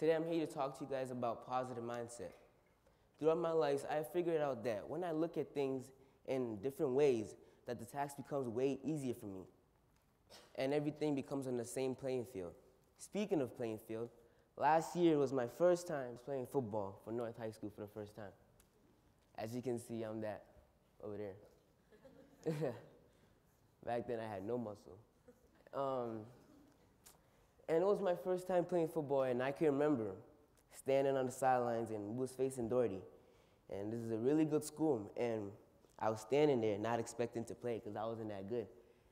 Today I'm here to talk to you guys about positive mindset. Throughout my life, I figured out that when I look at things in different ways, that the task becomes way easier for me. And everything becomes on the same playing field. Speaking of playing field, last year was my first time playing football for North High School for the first time. As you can see, I'm that over there. Back then I had no muscle. And it was my first time playing football, and I can remember standing on the sidelines, and we was facing Doherty. And this is a really good school, and I was standing there not expecting to play because I wasn't that good.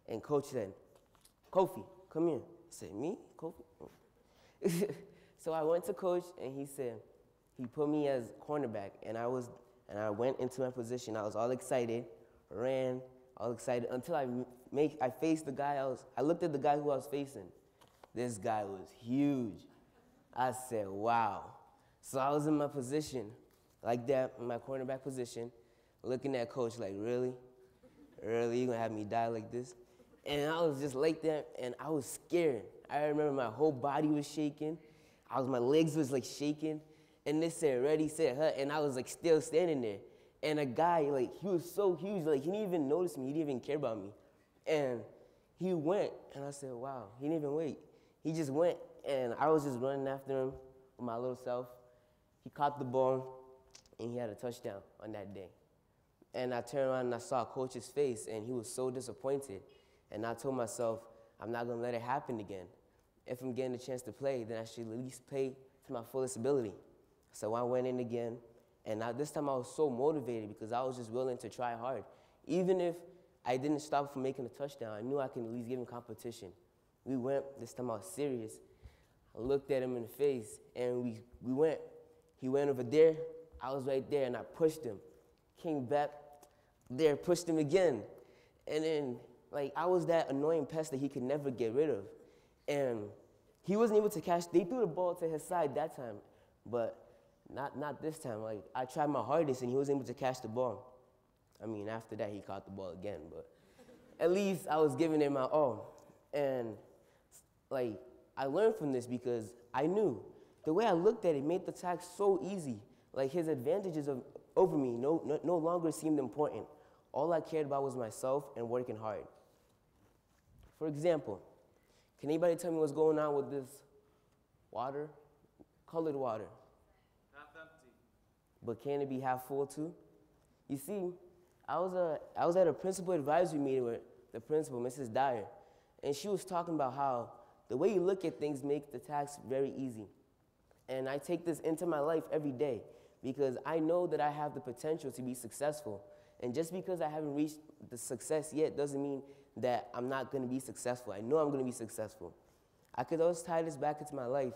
And coach said, "Kofi, come here." I said, "Me? Kofi?" So I went to coach, and he said, he put me as cornerback, and I went into my position. I was all excited, ran, all excited, until I faced the guy I looked at the guy who I was facing. This guy was huge. I said, wow. So I was in my position, like that, in my cornerback position, looking at coach like, really? Really, you gonna have me die like this? And I was just like that, and I was scared. I remember my whole body was shaking. My legs was like shaking. And they said, ready, set, hut, and I was like still standing there. And a guy, like, he was so huge, like, he didn't even notice me, he didn't even care about me. And he went, and I said, wow, he didn't even wait. He just went, and I was just running after him with my little self. He caught the ball, and he had a touchdown on that day. And I turned around and I saw coach's face, and he was so disappointed. And I told myself, I'm not gonna let it happen again. If I'm getting a chance to play, then I should at least play to my fullest ability. So I went in again, and this time I was so motivated because I was just willing to try hard. Even if I didn't stop from making a touchdown, I knew I could at least give him competition. We went, this time I was serious. I looked at him in the face, and we went. He went over there, I was right there, and I pushed him. Came back there, pushed him again. And then, like, I was that annoying pest that he could never get rid of. And he wasn't able to catch, they threw the ball to his side that time, but not this time. Like, I tried my hardest, and he was able to catch the ball. I mean, after that, he caught the ball again, but at least I was giving it my all. And like, I learned from this because I knew the way I looked at it made the task so easy. Like, his advantages over me no longer seemed important. All I cared about was myself and working hard. For example, can anybody tell me what's going on with this water? Colored water. Half empty. But can it be half full too? You see, I was at a principal advisory meeting with the principal, Mrs. Dyer, and she was talking about how the way you look at things makes the task very easy. And I take this into my life every day because I know that I have the potential to be successful. And just because I haven't reached the success yet doesn't mean that I'm not going to be successful. I know I'm going to be successful. I could always tie this back into my life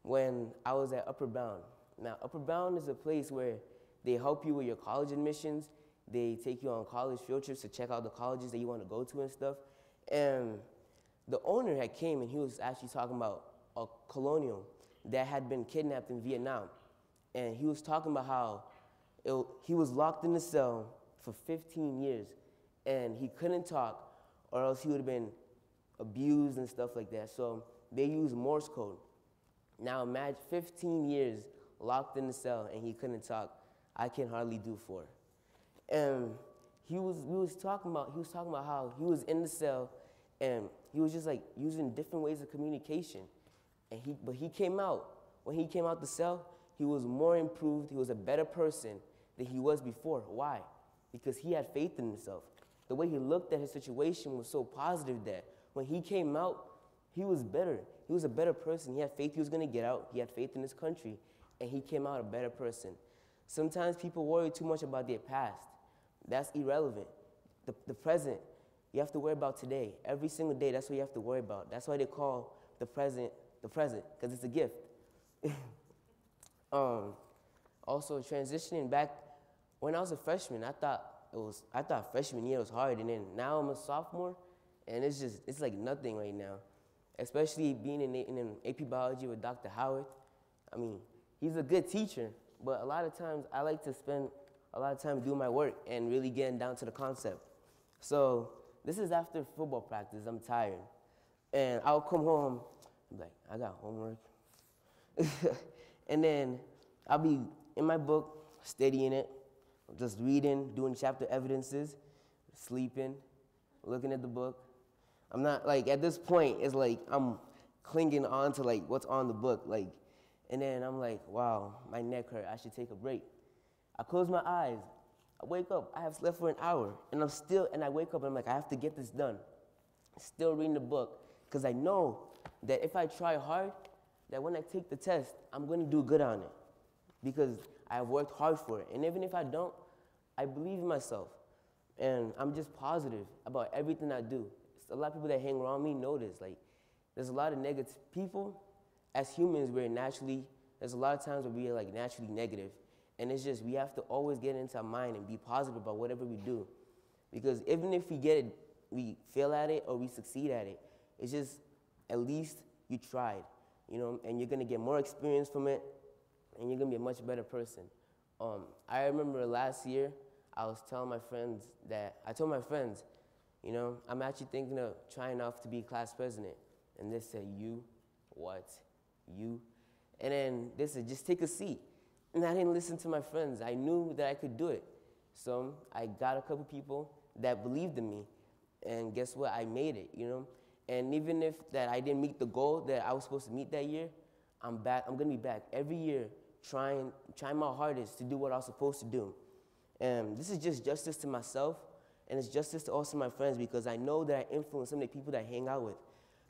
when I was at Upper Bound. Now, Upper Bound is a place where they help you with your college admissions. They take you on college field trips to check out the colleges that you want to go to and stuff. And the owner had came, and he was actually talking about a colonial that had been kidnapped in Vietnam. And he was talking about how he was locked in the cell for 15 years, and he couldn't talk, or else he would have been abused and stuff like that. So they used Morse code. Now imagine 15 years locked in the cell, and he couldn't talk. I can hardly do 4. And he was talking about how he was in the cell, and he was just like using different ways of communication. But he came out. When he came out the cell, he was more improved. He was a better person than he was before. Why? Because he had faith in himself. The way he looked at his situation was so positive that when he came out, he was better. He was a better person. He had faith he was going to get out. He had faith in his country, and he came out a better person. Sometimes people worry too much about their past. That's irrelevant. The present, you have to worry about today. Every single day, that's what you have to worry about. That's why they call the present, because it's a gift. Also, transitioning back, when I was a freshman, I thought freshman year was hard, and then now I'm a sophomore, and it's like nothing right now. Especially being in AP Biology with Dr. Howard. I mean, he's a good teacher, but a lot of times I like to spend a lot of time doing my work and really getting down to the concept. So this is after football practice. I'm tired. And I'll come home, I'm like, I got homework. And then I'll be in my book, studying it, just reading, doing chapter evidences, sleeping, looking at the book. I'm not, like, at this point, it's like I'm clinging on to, like, what's on the book, like, and then I'm like, wow, my neck hurt, I should take a break. I close my eyes, I wake up, I have slept for an hour, and I wake up and I'm like, I have to get this done. Still reading the book, because I know that if I try hard, that when I take the test, I'm going to do good on it, because I worked hard for it. And even if I don't, I believe in myself, and I'm just positive about everything I do. A lot of people that hang around me know this. Like, there's a lot of negative people. As humans, there's a lot of times where we are, like, naturally negative. And it's just, we have to always get into our mind and be positive about whatever we do. Because even if we fail at it or we succeed at it, it's just, at least you tried, you know, and you're gonna get more experience from it, and you're gonna be a much better person. I remember last year, I told my friends, you know, I'm actually thinking of trying out to be class president. And they said, you? What? You? And then they said, just take a seat. And I didn't listen to my friends. I knew that I could do it. So I got a couple people that believed in me. And guess what? I made it, you know? And even if that I didn't meet the goal that I was supposed to meet that year, I'm back. I'm gonna be back every year trying my hardest to do what I was supposed to do. And this is just justice to myself, and it's justice to also my friends, because I know that I influence some of the people that I hang out with.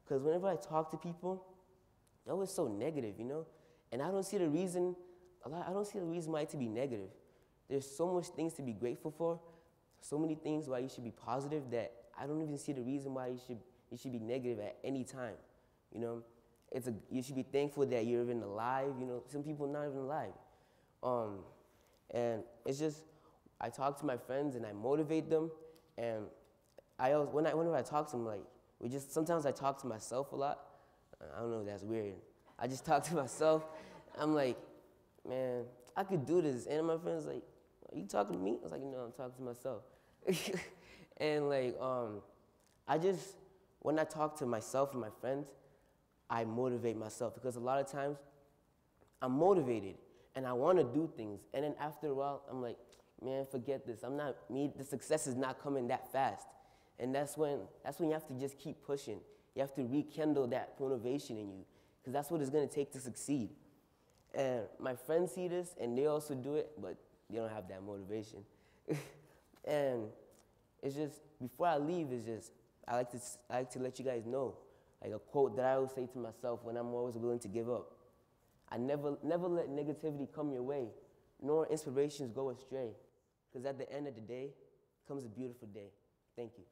Because whenever I talk to people, they're always so negative, you know? And I don't see the reason why to be negative. There's so much things to be grateful for, so many things why you should be positive, that I don't even see the reason why you should be negative at any time, you know? You should be thankful that you're even alive, you know? Some people not even alive. And it's just, I talk to my friends and I motivate them, and whenever I talk to them, like, sometimes I talk to myself a lot. I don't know if that's weird. I just talk to myself. I'm like, man, I could do this. And my friend's like, are you talking to me? I was like, no, I'm talking to myself. And like, when I talk to myself and my friends, I motivate myself, because a lot of times I'm motivated and I want to do things. And then after a while, I'm like, man, forget this. The success is not coming that fast. And that's when you have to just keep pushing. You have to rekindle that motivation in you, because that's what it's going to take to succeed. And my friends see this, and they also do it, but they don't have that motivation. And it's just, before I leave, I like to let you guys know, like a quote that I always say to myself when I'm always willing to give up. I never let negativity come your way, nor inspirations go astray, because at the end of the day comes a beautiful day. Thank you.